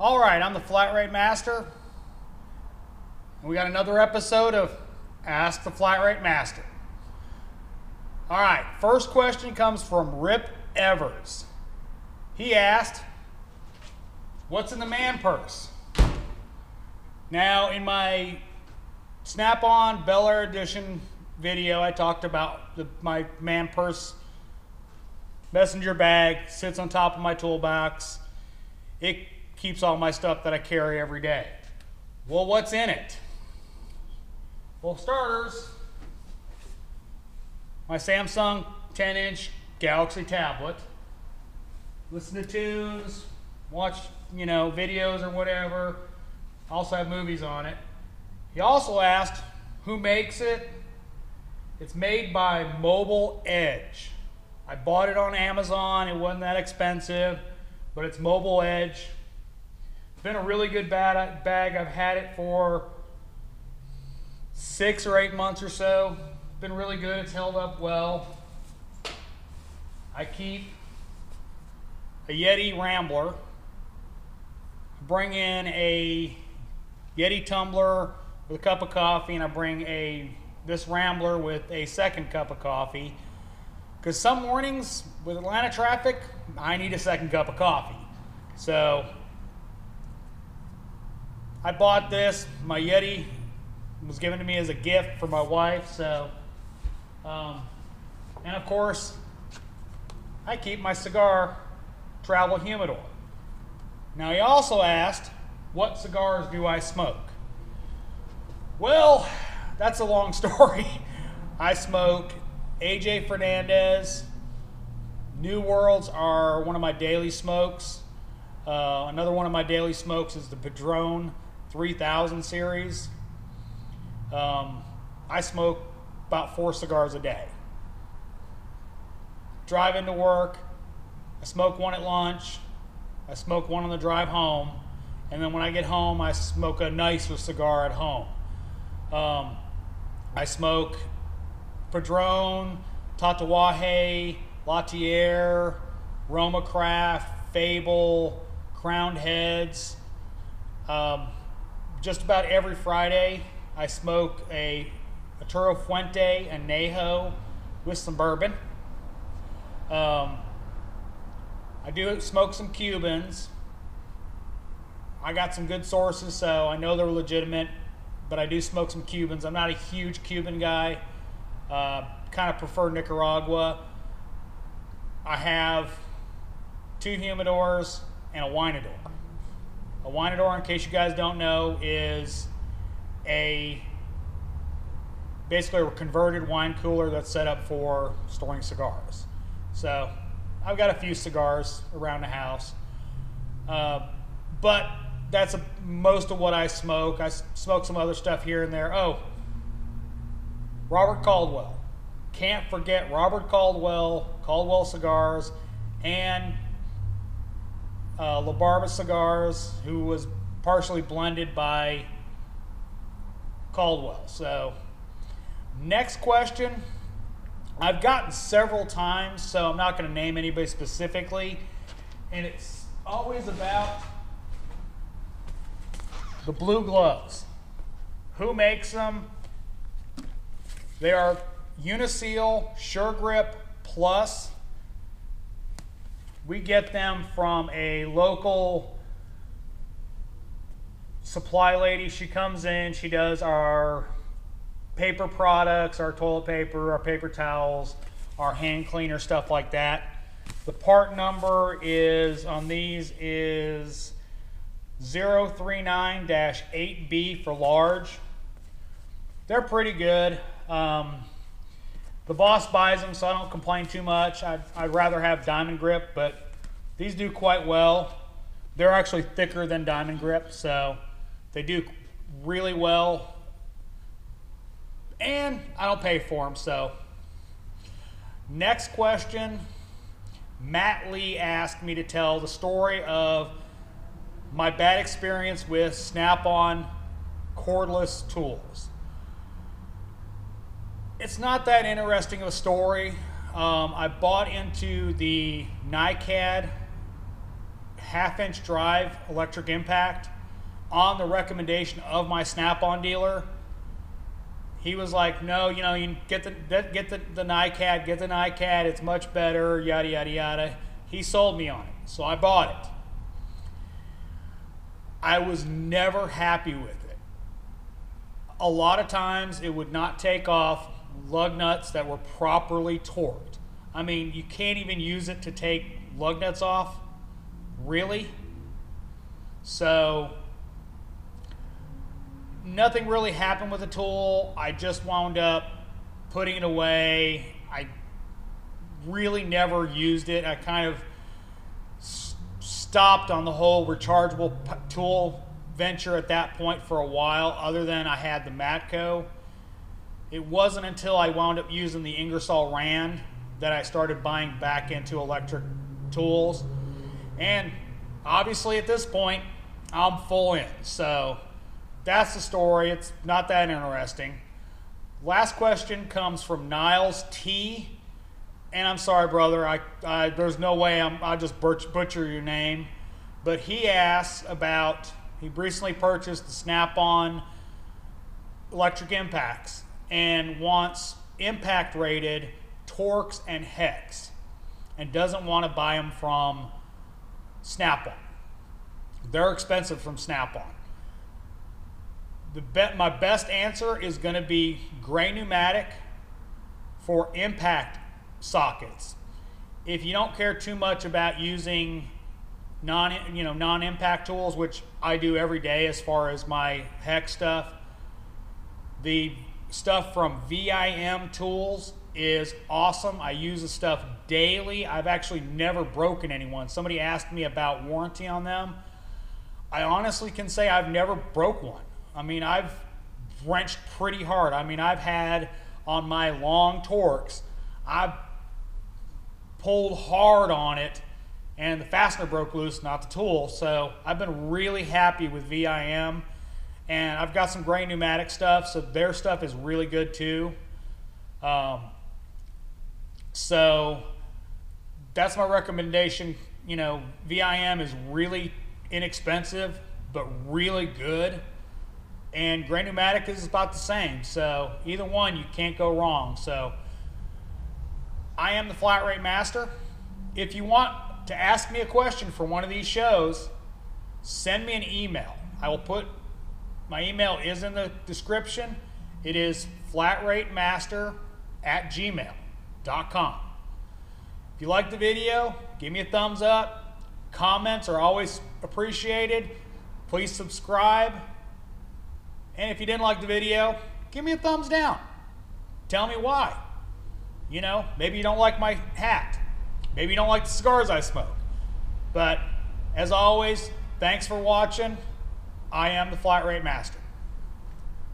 All right, I'm the Flat Rate Master. We got another episode of Ask the Flat Rate Master. All right, first question comes from Rip Evers. He asked, what's in the man purse? Now, in my Snap-on Bel Air Edition video, I talked about my man purse messenger bag, sits on top of my toolbox. It keeps all my stuff that I carry every day. Well, what's in it? Well, starters, my Samsung 10-inch Galaxy tablet. Listen to tunes, watch, videos or whatever. Also have movies on it. He also asked, who makes it? It's made by Mobile Edge. I bought it on Amazon. It wasn't that expensive, but it's Mobile Edge. It's been a really good bag. I've had it for 6 or 8 months or so. It's been really good. It's held up well. I keep a Yeti Rambler. I bring in a Yeti tumbler with a cup of coffee, and I bring this Rambler with a second cup of coffee. Because some mornings with Atlanta traffic, I need a second cup of coffee. So I bought this. My Yeti was given to me as a gift for my wife. So, and of course, I keep my cigar travel humidor. Now he also asked, what cigars do I smoke? Well, that's a long story. I smoke AJ Fernandez. New Worlds are one of my daily smokes. Another one of my daily smokes is the Padron 3000 series. I smoke about 4 cigars a day. Drive into work, I smoke one at lunch, I smoke one on the drive home, and then when I get home, I smoke a nicer cigar at home. I smoke Padron, Tatuaje, Latier, Roma Craft, Fable, Crowned Heads. Just about every Friday, I smoke a Toro Fuente and Nejo with some bourbon. I do smoke some Cubans. I got some good sources, so I know they're legitimate, but I do smoke some Cubans. I'm not a huge Cuban guy. Kind of prefer Nicaragua. I have 2 humidors and a Winador. A Winador, in case you guys don't know, is basically a converted wine cooler that's set up for storing cigars. So I've got a few cigars around the house, but that's most of what I smoke. I smoke some other stuff here and there. Oh, Robert Caldwell. Can't forget Robert Caldwell, Caldwell Cigars, and La Barba Cigars, who was partially blended by Caldwell. So, next question. I've gotten several times, so I'm not going to name anybody specifically, and it's always about the blue gloves. Who makes them? They are Uniseal Sure Grip Plus. We get them from a local supply lady. She comes in, she does our paper products, our toilet paper, our paper towels, our hand cleaner, stuff like that. The part number is on these is 039-8B for large. They're pretty good. The boss buys them, so I don't complain too much. I'd rather have Diamond Grip, but these do quite well. They're actually thicker than Diamond Grip, so they do really well. And I don't pay for them, so. Next question. Matt Lee asked me to tell the story of my bad experience with Snap-on cordless tools. It's not that interesting of a story. I bought into the NiCad half-inch drive electric impact on the recommendation of my Snap-on dealer. He was like, no, you know, you get the NiCad, get the NiCad, it's much better, yada, yada, yada. He sold me on it, so I bought it. I was never happy with it. A lot of times it would not take off lug nuts that were properly torqued. I mean, you can't even use it to take lug nuts off, really? So nothing really happened with the tool. I just wound up putting it away. I really never used it. I kind of stopped on the whole rechargeable tool venture at that point for a while, other than I had the Matco. It wasn't until I wound up using the Ingersoll Rand that I started buying back into electric tools. And obviously at this point, I'm full in. So that's the story. It's not that interesting. Last question comes from Niles T. And I'm sorry, brother. There's no way I'll just butcher your name. But he asks about, he recently purchased the Snap-on electric impacts and wants impact rated Torx and Hex and doesn't want to buy them from Snap-on. They're expensive from Snap-on. My best answer is going to be Gray Pneumatic for impact sockets. If you don't care too much about using non-impact tools, which I do every day as far as my hex stuff, the stuff from VIM Tools is awesome. I use the stuff daily. I've actually never broken anyone. Somebody asked me about warranty on them. I honestly can say I've never broke one. I mean, I've wrenched pretty hard. I mean, I've had on my long Torx, I've pulled hard on it and the fastener broke loose, not the tool. So I've been really happy with VIM, and I've got some Gray Pneumatic stuff, so their stuff is really good too. So that's my recommendation. You know, VIM is really inexpensive, but really good. And Gray Pneumatic is about the same. So either one, you can't go wrong. So I am the Flat Rate Master. If you want to ask me a question for one of these shows, send me an email. I will put, my email is in the description. It is flatratemaster@gmail.com. If you like the video, give me a thumbs up. Comments are always appreciated. Please subscribe. And if you didn't like the video, give me a thumbs down. Tell me why. You know, maybe you don't like my hat. Maybe you don't like the cigars I smoke. But as always, thanks for watching. I am the Flat Rate Master.